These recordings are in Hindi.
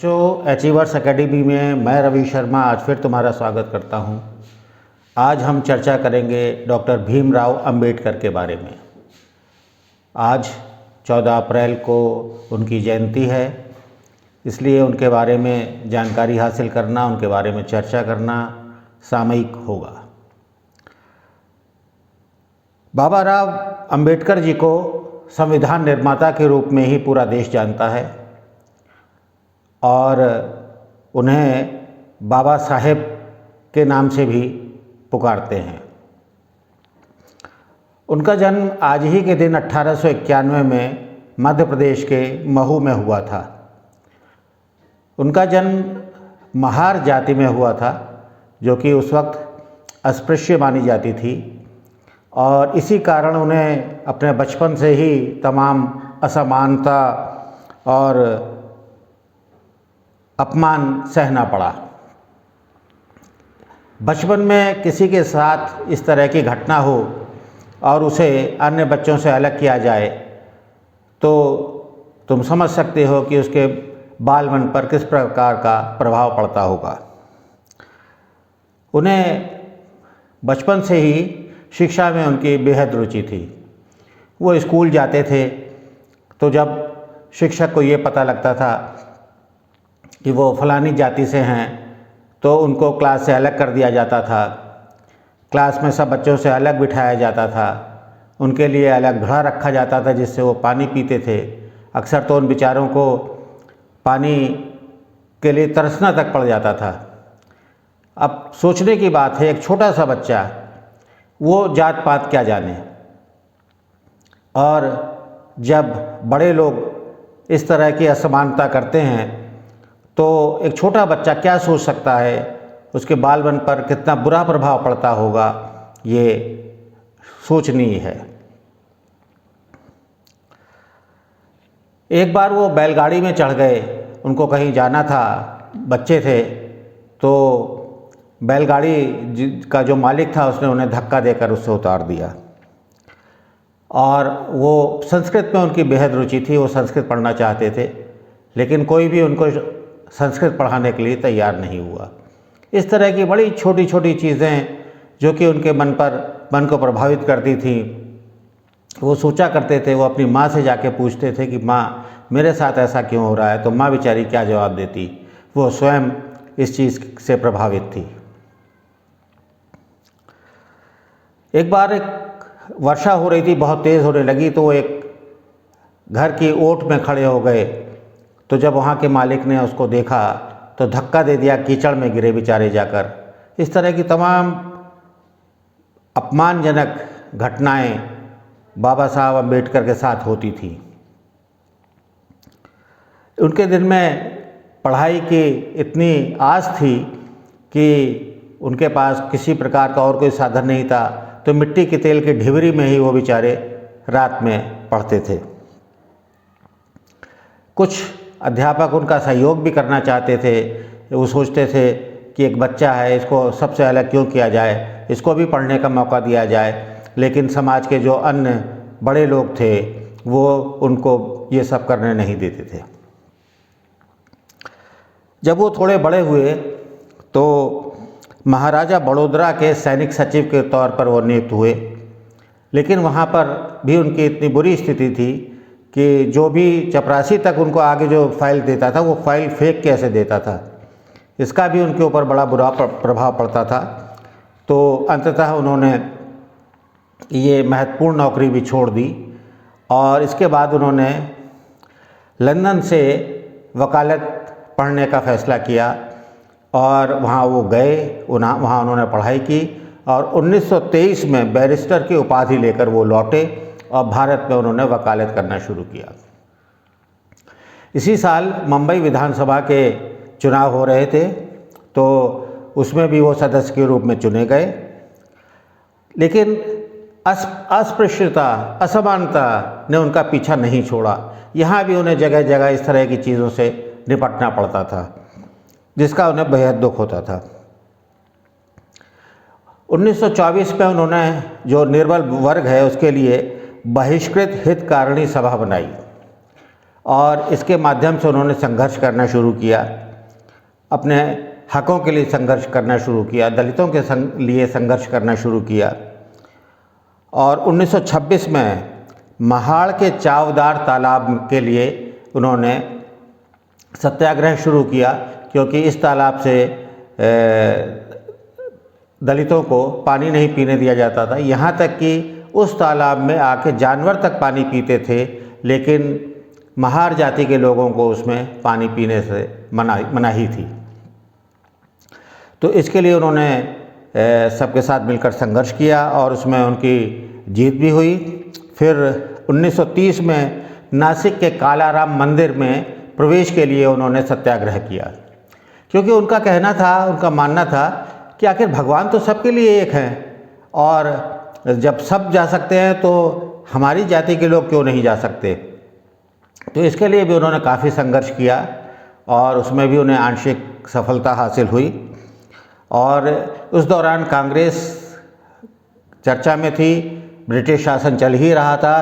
अचीवर्स एकेडमी में मैं रवि शर्मा आज फिर तुम्हारा स्वागत करता हूं। आज हम चर्चा करेंगे डॉक्टर भीमराव अंबेडकर के बारे में। आज 14 अप्रैल को उनकी जयंती है, इसलिए उनके बारे में जानकारी हासिल करना, उनके बारे में चर्चा करना सामयिक होगा। बाबा राव अंबेडकर जी को संविधान निर्माता के रूप में ही पूरा देश जानता है और उन्हें बाबा साहेब के नाम से भी पुकारते हैं। उनका जन्म आज ही के दिन 1891 में मध्य प्रदेश के महू में हुआ था। उनका जन्म महार जाति में हुआ था, जो कि उस वक्त अस्पृश्य मानी जाती थी और इसी कारण उन्हें अपने बचपन से ही तमाम असमानता और अपमान सहना पड़ा। बचपन में किसी के साथ इस तरह की घटना हो और उसे अन्य बच्चों से अलग किया जाए तो तुम समझ सकते हो कि उसके बाल मन पर किस प्रकार का प्रभाव पड़ता होगा। उन्हें बचपन से ही शिक्षा में उनकी बेहद रुचि थी। वो स्कूल जाते थे तो जब शिक्षक को ये पता लगता था कि वो फलानी जाति से हैं तो उनको क्लास से अलग कर दिया जाता था। क्लास में सब बच्चों से अलग बिठाया जाता था। उनके लिए अलग घड़ा रखा जाता था जिससे वो पानी पीते थे। अक्सर तो उन बेचारों को पानी के लिए तरसना तक पड़ जाता था। अब सोचने की बात है, एक छोटा सा बच्चा वो जात पात क्या जाने, और जब बड़े लोग इस तरह की असमानता करते हैं तो एक छोटा बच्चा क्या सोच सकता है, उसके बाल मन पर कितना बुरा प्रभाव पड़ता होगा, ये सोचनीय है। एक बार वो बैलगाड़ी में चढ़ गए, उनको कहीं जाना था, बच्चे थे, तो बैलगाड़ी का जो मालिक था उसने उन्हें धक्का देकर उससे उतार दिया। और वो संस्कृत में उनकी बेहद रुचि थी, वो संस्कृत पढ़ना चाहते थे, लेकिन कोई भी उनको संस्कृत पढ़ाने के लिए तैयार नहीं हुआ। इस तरह की बड़ी छोटी छोटी चीज़ें जो कि उनके मन को प्रभावित करती थी, वो सोचा करते थे। वो अपनी माँ से जाके पूछते थे कि माँ, मेरे साथ ऐसा क्यों हो रहा है, तो माँ बेचारी क्या जवाब देती। वो स्वयं इस चीज़ से प्रभावित थी। एक बार एक वर्षा हो रही थी, बहुत तेज़ होने लगी, तो वो एक घर की ओट में खड़े हो गए। तो जब वहाँ के मालिक ने उसको देखा तो धक्का दे दिया, कीचड़ में गिरे बेचारे जाकर। इस तरह की तमाम अपमानजनक घटनाएं बाबा साहब अम्बेडकर के साथ होती थी। उनके दिल में पढ़ाई की इतनी आस थी कि उनके पास किसी प्रकार का और कोई साधन नहीं था, तो मिट्टी के तेल की ढिबरी में ही वो बेचारे रात में पढ़ते थे। कुछ अध्यापक उनका सहयोग भी करना चाहते थे। वो सोचते थे कि एक बच्चा है, इसको सबसे अलग क्यों किया जाए, इसको भी पढ़ने का मौका दिया जाए। लेकिन समाज के जो अन्य बड़े लोग थे वो उनको ये सब करने नहीं देते थे। जब वो थोड़े बड़े हुए तो महाराजा बड़ौदा के सैनिक सचिव के तौर पर वो नियुक्त हुए, लेकिन वहाँ पर भी उनकी इतनी बुरी स्थिति थी कि जो भी चपरासी तक उनको आगे जो फाइल देता था वो फाइल फेंक के ऐसे देता था। इसका भी उनके ऊपर बड़ा बुरा प्रभाव पड़ता था। तो अंततः उन्होंने ये महत्वपूर्ण नौकरी भी छोड़ दी और इसके बाद उन्होंने लंदन से वकालत पढ़ने का फ़ैसला किया और वहाँ वो गए, वहाँ उन्होंने पढ़ाई की और 1923 में बैरिस्टर की उपाधि लेकर वो लौटे और भारत में उन्होंने वकालत करना शुरू किया। इसी साल मुंबई विधानसभा के चुनाव हो रहे थे, तो उसमें भी वो सदस्य के रूप में चुने गए। लेकिन अस्पृश्यता, असमानता ने उनका पीछा नहीं छोड़ा। यहाँ भी उन्हें जगह जगह इस तरह की चीज़ों से निपटना पड़ता था, जिसका उन्हें बेहद दुख होता था। 1924 में उन्होंने जो निर्बल वर्ग है उसके लिए बहिष्कृत हितकारिणी सभा बनाई और इसके माध्यम से उन्होंने संघर्ष करना शुरू किया, अपने हकों के लिए संघर्ष करना शुरू किया, दलितों के लिए संघर्ष करना शुरू किया। और 1926 में महाड़ के चावदार तालाब के लिए उन्होंने सत्याग्रह शुरू किया, क्योंकि इस तालाब से दलितों को पानी नहीं पीने दिया जाता था। यहाँ तक कि उस तालाब में आके जानवर तक पानी पीते थे, लेकिन महार जाति के लोगों को उसमें पानी पीने से मनाही थी। तो इसके लिए उन्होंने सबके साथ मिलकर संघर्ष किया और उसमें उनकी जीत भी हुई। फिर 1930 में नासिक के कालाराम मंदिर में प्रवेश के लिए उन्होंने सत्याग्रह किया, क्योंकि उनका कहना था, उनका मानना था कि आखिर भगवान तो सबके लिए एक हैं, और जब सब जा सकते हैं तो हमारी जाति के लोग क्यों नहीं जा सकते। तो इसके लिए भी उन्होंने काफ़ी संघर्ष किया और उसमें भी उन्हें आंशिक सफलता हासिल हुई। और उस दौरान कांग्रेस चर्चा में थी, ब्रिटिश शासन चल ही रहा था,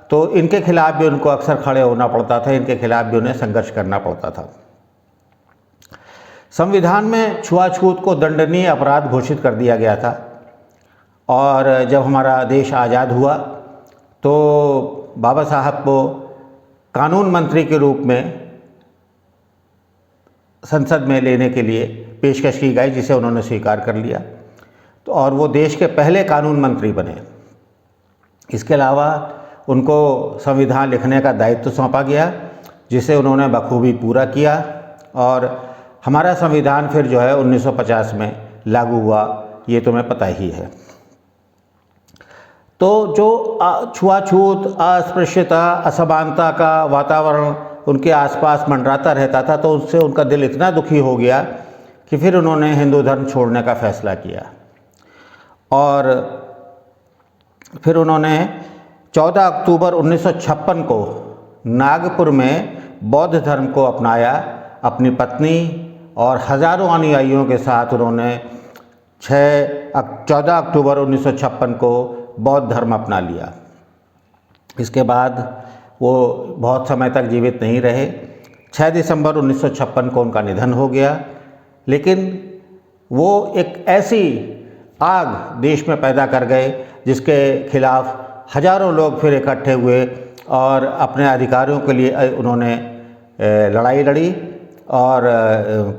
तो इनके खिलाफ भी उनको अक्सर खड़े होना पड़ता था, इनके खिलाफ भी उन्हें संघर्ष करना पड़ता था। संविधान में छुआछूत को दंडनीय अपराध घोषित कर दिया गया था, और जब हमारा देश आज़ाद हुआ तो बाबा साहब को कानून मंत्री के रूप में संसद में लेने के लिए पेशकश की गई, जिसे उन्होंने स्वीकार कर लिया। तो और वो देश के पहले कानून मंत्री बने। इसके अलावा उनको संविधान लिखने का दायित्व सौंपा गया, जिसे उन्होंने बखूबी पूरा किया, और हमारा संविधान फिर जो है 1950 में लागू हुआ, ये तुम्हें पता ही है। तो जो छुआछूत, अस्पृश्यता, असमानता का वातावरण उनके आसपास मंडराता रहता था, तो उससे उनका दिल इतना दुखी हो गया कि फिर उन्होंने हिंदू धर्म छोड़ने का फैसला किया। और फिर उन्होंने 14 अक्टूबर 1956 को नागपुर में बौद्ध धर्म को अपनाया। अपनी पत्नी और हज़ारों अनुयायियों के साथ उन्होंने 14 अक्टूबर 1956 को बौद्ध धर्म अपना लिया। इसके बाद वो बहुत समय तक जीवित नहीं रहे। 6 दिसंबर 1956 को उनका निधन हो गया। लेकिन वो एक ऐसी आग देश में पैदा कर गए जिसके खिलाफ हजारों लोग फिर इकट्ठे हुए और अपने अधिकारों के लिए उन्होंने लड़ाई लड़ी, और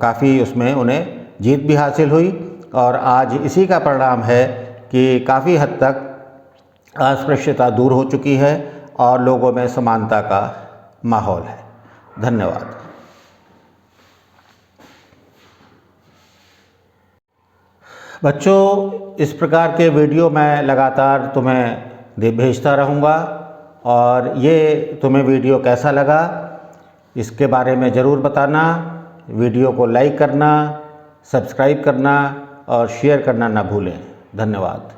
काफ़ी उसमें उन्हें जीत भी हासिल हुई। और आज इसी का परिणाम है कि काफ़ी हद तक अस्पृश्यता दूर हो चुकी है और लोगों में समानता का माहौल है। धन्यवाद। बच्चों, इस प्रकार के वीडियो मैं लगातार तुम्हें भेजता रहूँगा, और ये तुम्हें वीडियो कैसा लगा इसके बारे में ज़रूर बताना। वीडियो को लाइक करना, सब्सक्राइब करना और शेयर करना ना भूलें। धन्यवाद।